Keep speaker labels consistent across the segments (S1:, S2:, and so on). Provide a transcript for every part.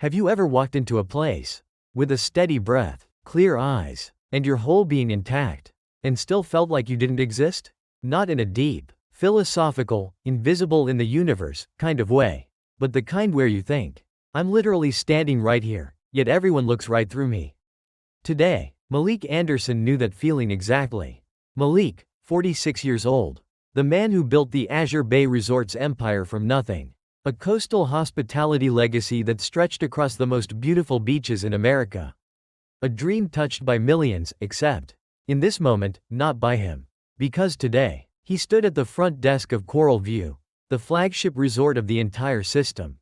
S1: Have you ever walked into a place with a steady breath, clear eyes, and your whole being intact, and still felt like you didn't exist? Not in a deep, philosophical, invisible in the universe kind of way, but the kind where you think, I'm literally standing right here, yet everyone looks right through me. Today, Malik Anderson knew that feeling exactly. Malik, 46 years old, the man who built the Azure Bay Resorts empire from nothing, a coastal hospitality legacy that stretched across the most beautiful beaches in America. A dream touched by millions, except, in this moment, not by him. Because today, he stood at the front desk of Coral View, the flagship resort of the entire system.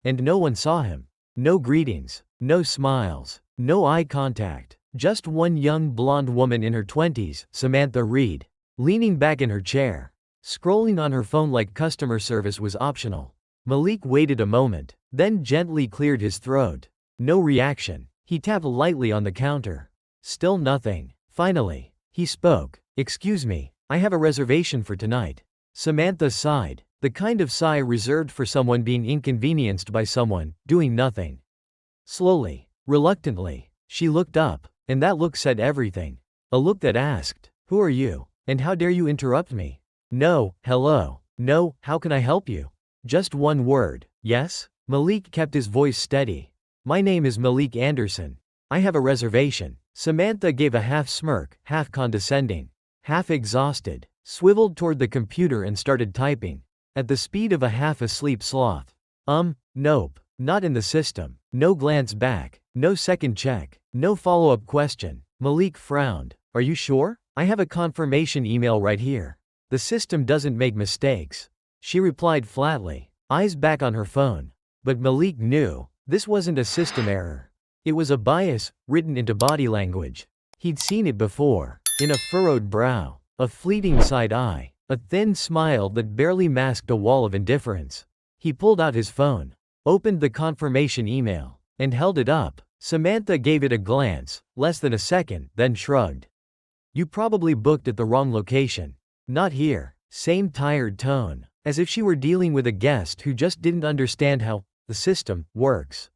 S1: And no one saw him. No greetings, no smiles, no eye contact, just one young blonde woman in her 20s, Samantha Reed, leaning back in her chair, scrolling on her phone like customer service was optional. Malik waited a moment, then gently cleared his throat. No reaction. He tapped lightly on the counter. Still nothing. Finally, he spoke. "Excuse me, I have a reservation for tonight." Samantha sighed, the kind of sigh reserved for someone being inconvenienced by someone doing nothing. Slowly, reluctantly, she looked up, and that look said everything. A look that asked, "Who are you? And how dare you interrupt me?" No, hello. No, how can I help you? Just one word, yes? Malik kept his voice steady. "My name is Malik Anderson. I have a reservation." Samantha gave a half smirk, half condescending, half exhausted, swiveled toward the computer and started typing, at the speed of a half-asleep sloth. Nope, not in the system. No glance back, no second check, no follow-up question. Malik frowned. "Are you sure? I have a confirmation email right here. The system doesn't make mistakes." She replied flatly, eyes back on her phone. But Malik knew, this wasn't a system error. It was a bias, written into body language. He'd seen it before, in a furrowed brow, a fleeting side eye, a thin smile that barely masked a wall of indifference. He pulled out his phone, opened the confirmation email, and held it up. Samantha gave it a glance, less than a second, then shrugged. "You probably booked at the wrong location. Not here." Same tired tone, as if she were dealing with a guest who just didn't understand how the system works.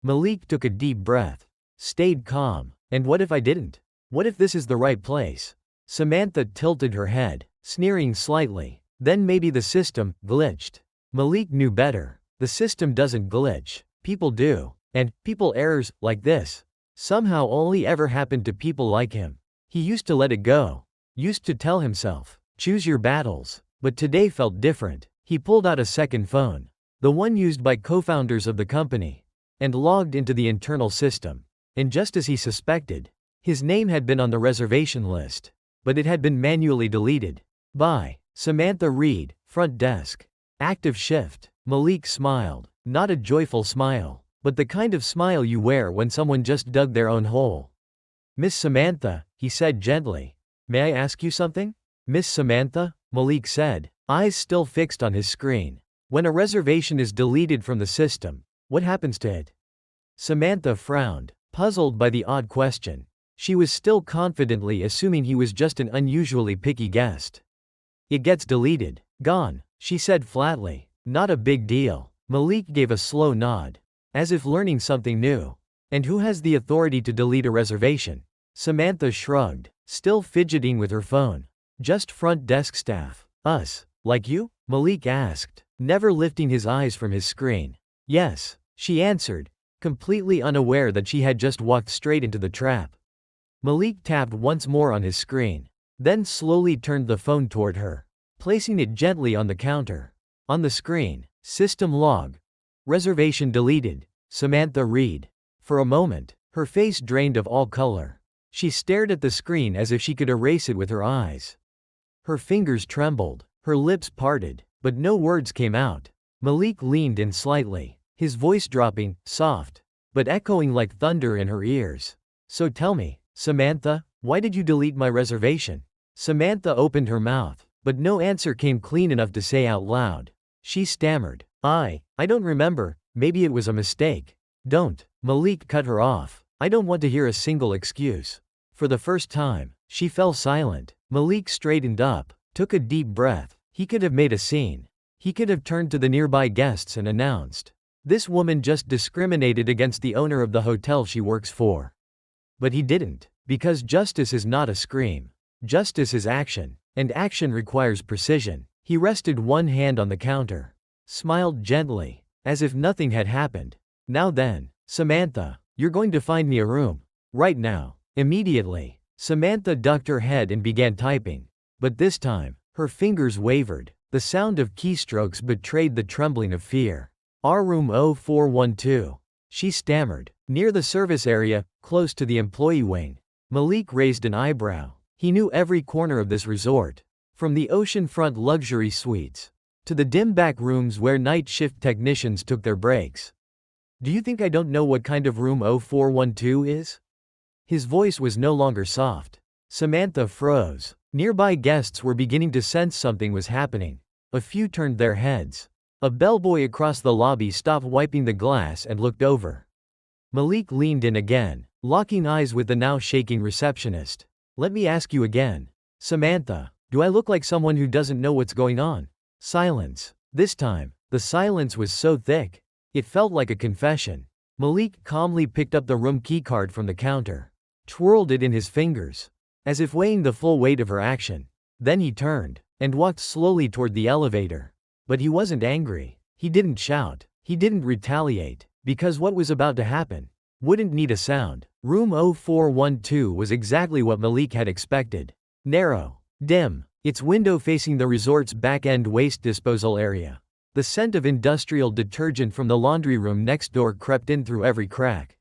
S1: Malik took a deep breath, stayed calm. "And what if I didn't? What if this is the right place?" Samantha tilted her head, sneering slightly. "Then maybe the system glitched." Malik knew better. The system doesn't glitch. People do. And people errors like this somehow only ever happened to people like him. He used to let it go. Used to tell himself, choose your battles. But today felt different. He pulled out a second phone, the one used by co-founders of the company, and logged into the internal system. And just as he suspected, his name had been on the reservation list, but it had been manually deleted. By Samantha Reed, front desk. Active shift. Malik smiled. Not a joyful smile, but the kind of smile you wear when someone just dug their own hole. "Miss Samantha," he said gently. "May I ask you something?" "Miss Samantha?" Malik said, eyes still fixed on his screen. "When a reservation is deleted from the system, what happens to it?" Samantha frowned, puzzled by the odd question. She was still confidently assuming he was just an unusually picky guest. "It gets deleted. Gone," she said flatly. "Not a big deal." Malik gave a slow nod, as if learning something new. "And who has the authority to delete a reservation?" Samantha shrugged, still fidgeting with her phone. "Just front desk staff." "Us? Like you?" Malik asked, never lifting his eyes from his screen. "Yes," she answered, completely unaware that she had just walked straight into the trap. Malik tapped once more on his screen, then slowly turned the phone toward her, placing it gently on the counter. On the screen, system log. Reservation deleted. Samantha Reed. For a moment, her face drained of all color. She stared at the screen as if she could erase it with her eyes. Her fingers trembled, her lips parted, but no words came out. Malik leaned in slightly, his voice dropping, soft, but echoing like thunder in her ears. "So tell me, Samantha, why did you delete my reservation?" Samantha opened her mouth, but no answer came clean enough to say out loud. She stammered, I don't remember, maybe it was a mistake." "Don't." Malik cut her off. "I don't want to hear a single excuse." For the first time, she fell silent. Malik straightened up, took a deep breath. He could have made a scene. He could have turned to the nearby guests and announced, This woman just discriminated against the owner of the hotel she works for. But he didn't, because justice is not a scream. Justice is action, and action requires precision. He rested one hand on the counter, smiled gently, as if nothing had happened. Now then, Samantha, you're going to find me a room. Right now. Immediately. Samantha ducked her head and began typing. But this time, her fingers wavered. The sound of keystrokes betrayed the trembling of fear. Our room 0412. She stammered. Near the service area, close to the employee wing. Malik raised an eyebrow. He knew every corner of this resort. From the oceanfront luxury suites to the dim back rooms where night shift technicians took their breaks. Do you think I don't know what kind of room 0412 is? His voice was no longer soft. Samantha froze. Nearby guests were beginning to sense something was happening. A few turned their heads. A bellboy across the lobby stopped wiping the glass and looked over. Malik leaned in again, locking eyes with the now shaking receptionist. Let me ask you again. Samantha, do I look like someone who doesn't know what's going on? Silence. This time, the silence was so thick, it felt like a confession. Malik calmly picked up the room keycard from the counter, twirled it in his fingers, as if weighing the full weight of her action. Then he turned and walked slowly toward the elevator. But he wasn't angry. He didn't shout. He didn't retaliate, because what was about to happen wouldn't need a sound. Room 0412 was exactly what Malik had expected. Narrow, dim, its window facing the resort's back-end waste disposal area. The scent of industrial detergent from the laundry room next door crept in through every crack.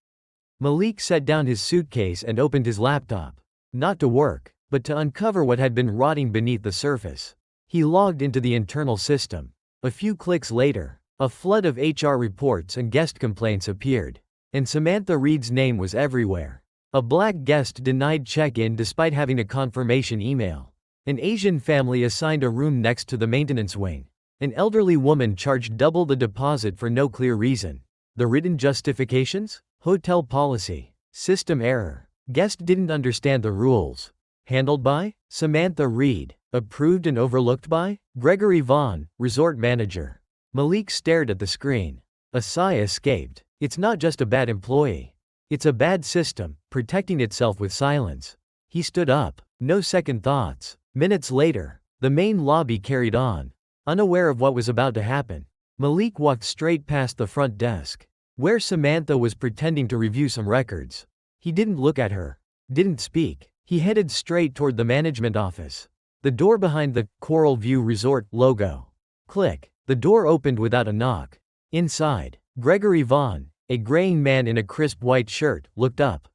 S1: Malik set down his suitcase and opened his laptop. Not to work, but to uncover what had been rotting beneath the surface. He logged into the internal system. A few clicks later, a flood of HR reports and guest complaints appeared. And Samantha Reed's name was everywhere. A black guest denied check-in despite having a confirmation email. An Asian family assigned a room next to the maintenance wing. An elderly woman charged double the deposit for no clear reason. The written justifications? Hotel policy. System error. Guest didn't understand the rules. Handled by Samantha Reed. Approved and overlooked by Gregory Vaughn, resort manager. Malik stared at the screen. A sigh escaped. It's not just a bad employee. It's a bad system, protecting itself with silence. He stood up. No second thoughts. Minutes later, the main lobby carried on. Unaware of what was about to happen, Malik walked straight past the front desk, where Samantha was pretending to review some records. He didn't look at her. Didn't speak. He headed straight toward the management office. The door behind the Coral View Resort logo. Click. The door opened without a knock. Inside, Gregory Vaughn, a graying man in a crisp white shirt, looked up.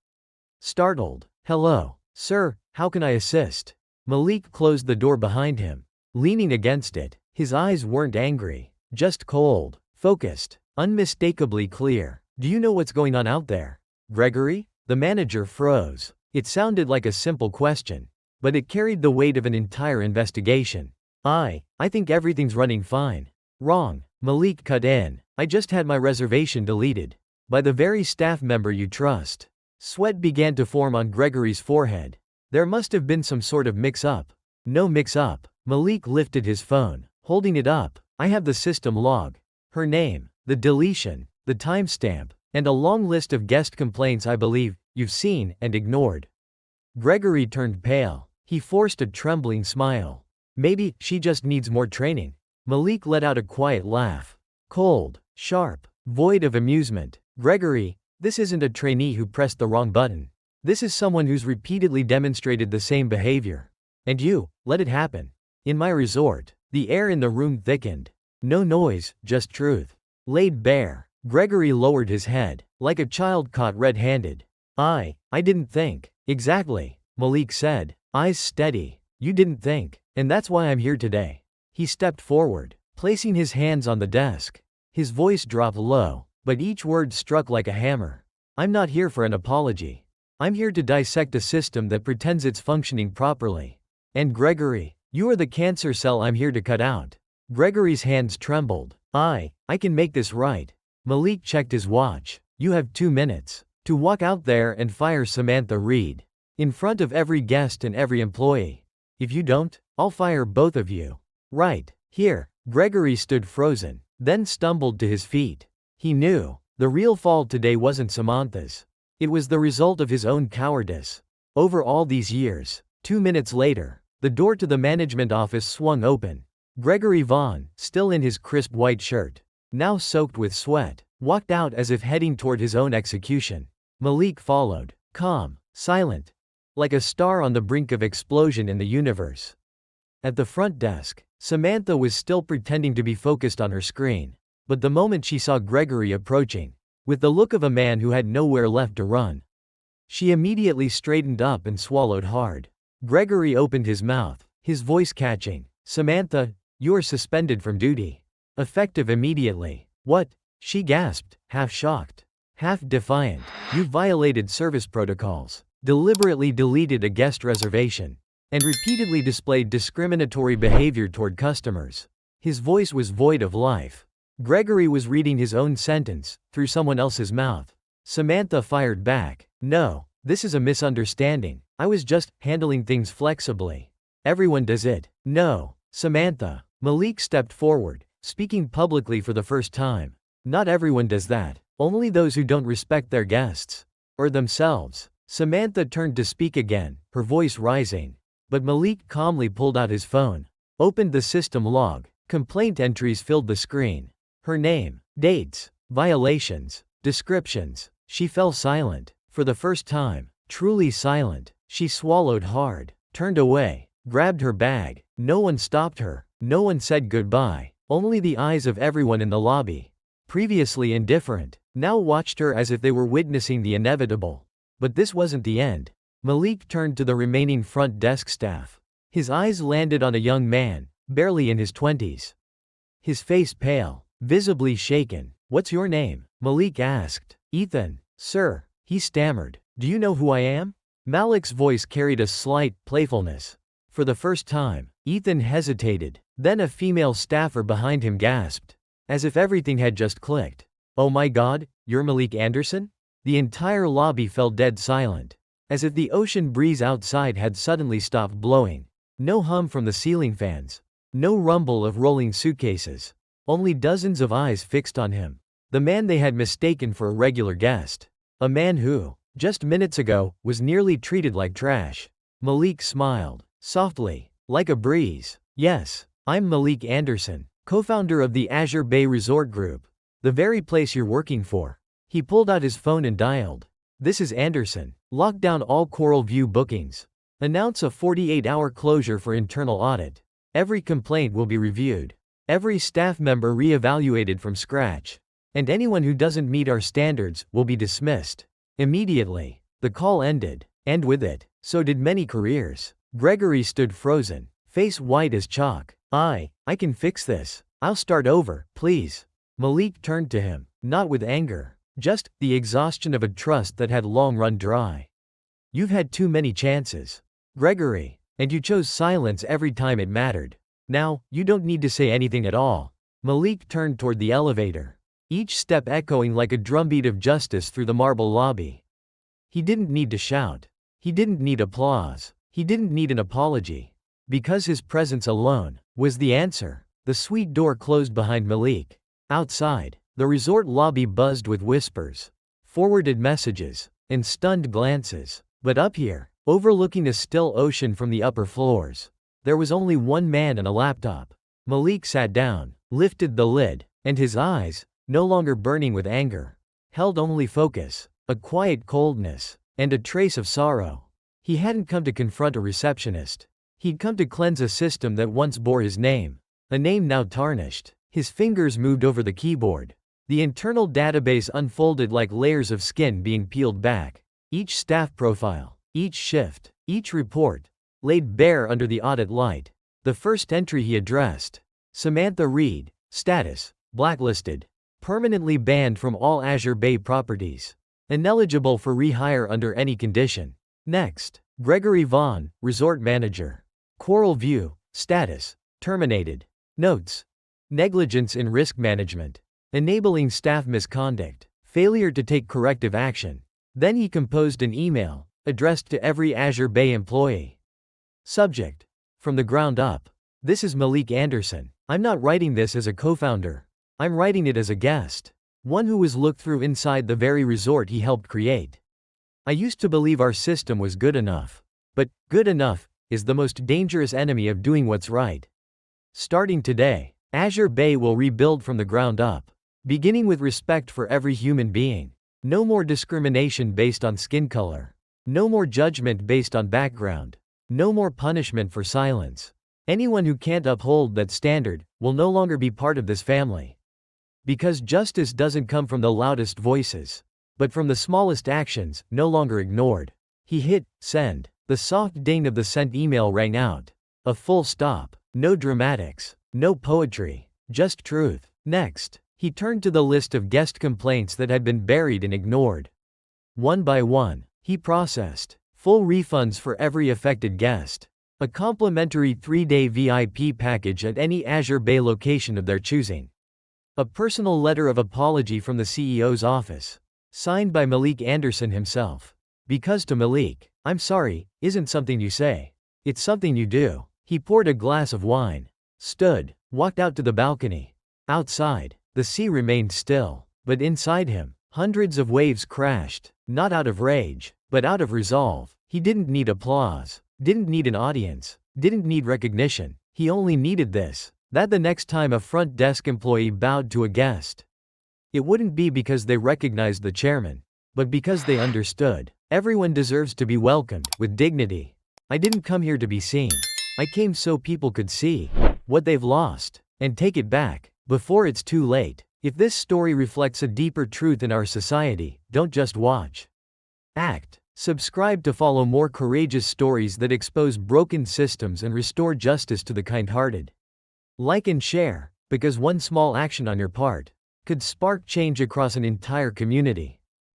S1: Startled. Hello, sir, how can I assist? Malik closed the door behind him. Leaning against it, his eyes weren't angry, just cold, focused, unmistakably clear. Do you know what's going on out there, Gregory? The manager froze. It sounded like a simple question, but it carried the weight of an entire investigation. I think everything's running fine. Wrong. Malik cut in. I just had my reservation deleted. By the very staff member you trust. Sweat began to form on Gregory's forehead. There must have been some sort of mix-up. No mix-up. Malik lifted his phone, holding it up. I have the system log. Her name, the deletion, the timestamp, and a long list of guest complaints I believe you've seen and ignored. Gregory turned pale. He forced a trembling smile. Maybe she just needs more training. Malik let out a quiet laugh. Cold, sharp, void of amusement. Gregory, this isn't a trainee who pressed the wrong button. This is someone who's repeatedly demonstrated the same behavior. And you, let it happen. In my resort, the air in the room thickened. No noise, just truth. Laid bare. Gregory lowered his head, like a child caught red-handed. I didn't think. Exactly, Malik said, eyes steady. You didn't think, and that's why I'm here today. He stepped forward, placing his hands on the desk. His voice dropped low, but each word struck like a hammer. I'm not here for an apology. I'm here to dissect a system that pretends it's functioning properly. And Gregory, you are the cancer cell I'm here to cut out. Gregory's hands trembled. I can make this right. Malik checked his watch. You have 2 minutes to walk out there and fire Samantha Reed. In front of every guest and every employee. If you don't, I'll fire both of you. Right, here. Gregory stood frozen, then stumbled to his feet. He knew. The real fault today wasn't Samantha's. It was the result of his own cowardice. Over all these years. 2 minutes later, the door to the management office swung open. Gregory Vaughn, still in his crisp white shirt, now soaked with sweat, walked out as if heading toward his own execution. Malik followed, calm, silent, like a star on the brink of explosion in the universe. At the front desk, Samantha was still pretending to be focused on her screen. But the moment she saw Gregory approaching, with the look of a man who had nowhere left to run, she immediately straightened up and swallowed hard. Gregory opened his mouth, his voice catching. "Samantha, you are suspended from duty. Effective immediately." "What?" she gasped, half shocked, half defiant. "You violated service protocols, deliberately deleted a guest reservation, and repeatedly displayed discriminatory behavior toward customers." His voice was void of life. Gregory was reading his own sentence, through someone else's mouth. Samantha fired back. "No, this is a misunderstanding. I was just handling things flexibly. Everyone does it." "No, Samantha." Malik stepped forward, speaking publicly for the first time. "Not everyone does that. Only those who don't respect their guests. Or themselves." Samantha turned to speak again, her voice rising. But Malik calmly pulled out his phone, opened the system log. Complaint entries filled the screen. Her name, dates, violations, descriptions. She fell silent. For the first time, truly silent. She swallowed hard, turned away, grabbed her bag. No one stopped her. No one said goodbye. Only the eyes of everyone in the lobby, previously indifferent, now watched her as if they were witnessing the inevitable. But this wasn't the end. Malik turned to the remaining front desk staff. His eyes landed on a young man, barely in his 20s. His face pale, visibly shaken. "What's your name?" Malik asked. "Ethan, sir," he stammered. "Do you know who I am?" Malik's voice carried a slight playfulness. For the first time, Ethan hesitated. Then a female staffer behind him gasped, as if everything had just clicked. "Oh my God, you're Malik Anderson?" The entire lobby fell dead silent, as if the ocean breeze outside had suddenly stopped blowing. No hum from the ceiling fans. No rumble of rolling suitcases. Only dozens of eyes fixed on him. The man they had mistaken for a regular guest. A man who, just minutes ago, was nearly treated like trash. Malik smiled, softly, like a breeze. "Yes, I'm Malik Anderson, co-founder of the Azure Bay Resort Group. The very place you're working for." He pulled out his phone and dialed. "This is Anderson. Lock down all Coral View bookings. Announce a 48-hour closure for internal audit. Every complaint will be reviewed. Every staff member re-evaluated from scratch. And anyone who doesn't meet our standards will be dismissed immediately." The call ended, and with it, so did many careers. Gregory stood frozen, face white as chalk. I can fix this. I'll start over, please." Malik turned to him, not with anger, just the exhaustion of a trust that had long run dry. "You've had too many chances, Gregory, and you chose silence every time it mattered. Now, you don't need to say anything at all." Malik turned toward the elevator, each step echoing like a drumbeat of justice through the marble lobby. He didn't need to shout. He didn't need applause. He didn't need an apology. Because his presence alone was the answer. The suite door closed behind Malik. Outside, the resort lobby buzzed with whispers, forwarded messages, and stunned glances. But up here, overlooking a still ocean from the upper floors, there was only one man and a laptop. Malik sat down, lifted the lid, and his eyes, no longer burning with anger, held only focus, a quiet coldness, and a trace of sorrow. He hadn't come to confront a receptionist. He'd come to cleanse a system that once bore his name, a name now tarnished. His fingers moved over the keyboard. The internal database unfolded like layers of skin being peeled back. Each staff profile, each shift, each report, laid bare under the audit light. The first entry he addressed. Samantha Reed, status, blacklisted, permanently banned from all Azure Bay properties, ineligible for rehire under any condition. Next, Gregory Vaughn, resort manager, Coral View, status, terminated. Notes: negligence in risk management, enabling staff misconduct, failure to take corrective action. Then he composed an email, addressed to every Azure Bay employee. Subject: from the ground up. This is Malik Anderson. I'm not writing this as a co-founder. I'm writing it as a guest. One who was looked through inside the very resort he helped create. I used to believe our system was good enough. But, good enough, is the most dangerous enemy of doing what's right. Starting today, Azure Bay will rebuild from the ground up. Beginning with respect for every human being. No more discrimination based on skin color. No more judgment based on background. No more punishment for silence. Anyone who can't uphold that standard will no longer be part of this family. Because justice doesn't come from the loudest voices, but from the smallest actions, no longer ignored. He hit send. The soft ding of the sent email rang out. A full stop. No dramatics. No poetry. Just truth. Next, he turned to the list of guest complaints that had been buried and ignored. One by one, he processed full refunds for every affected guest. A complimentary 3-day VIP package at any Azure Bay location of their choosing. A personal letter of apology from the CEO's office. Signed by Malik Anderson himself. Because to Malik, I'm sorry, isn't something you say. It's something you do. He poured a glass of wine. Stood. Walked out to the balcony. Outside, the sea remained still. But inside him, hundreds of waves crashed. Not out of rage, but out of resolve. He didn't need applause. Didn't need an audience. Didn't need recognition. He only needed this. That the next time a front desk employee bowed to a guest, it wouldn't be because they recognized the chairman, but because they understood. Everyone deserves to be welcomed with dignity. I didn't come here to be seen. I came so people could see what they've lost and take it back before it's too late. If this story reflects a deeper truth in our society, don't just watch. Act. Subscribe to follow more courageous stories that expose broken systems and restore justice to the kind-hearted. Like and share, because one small action on your part could spark change across an entire community.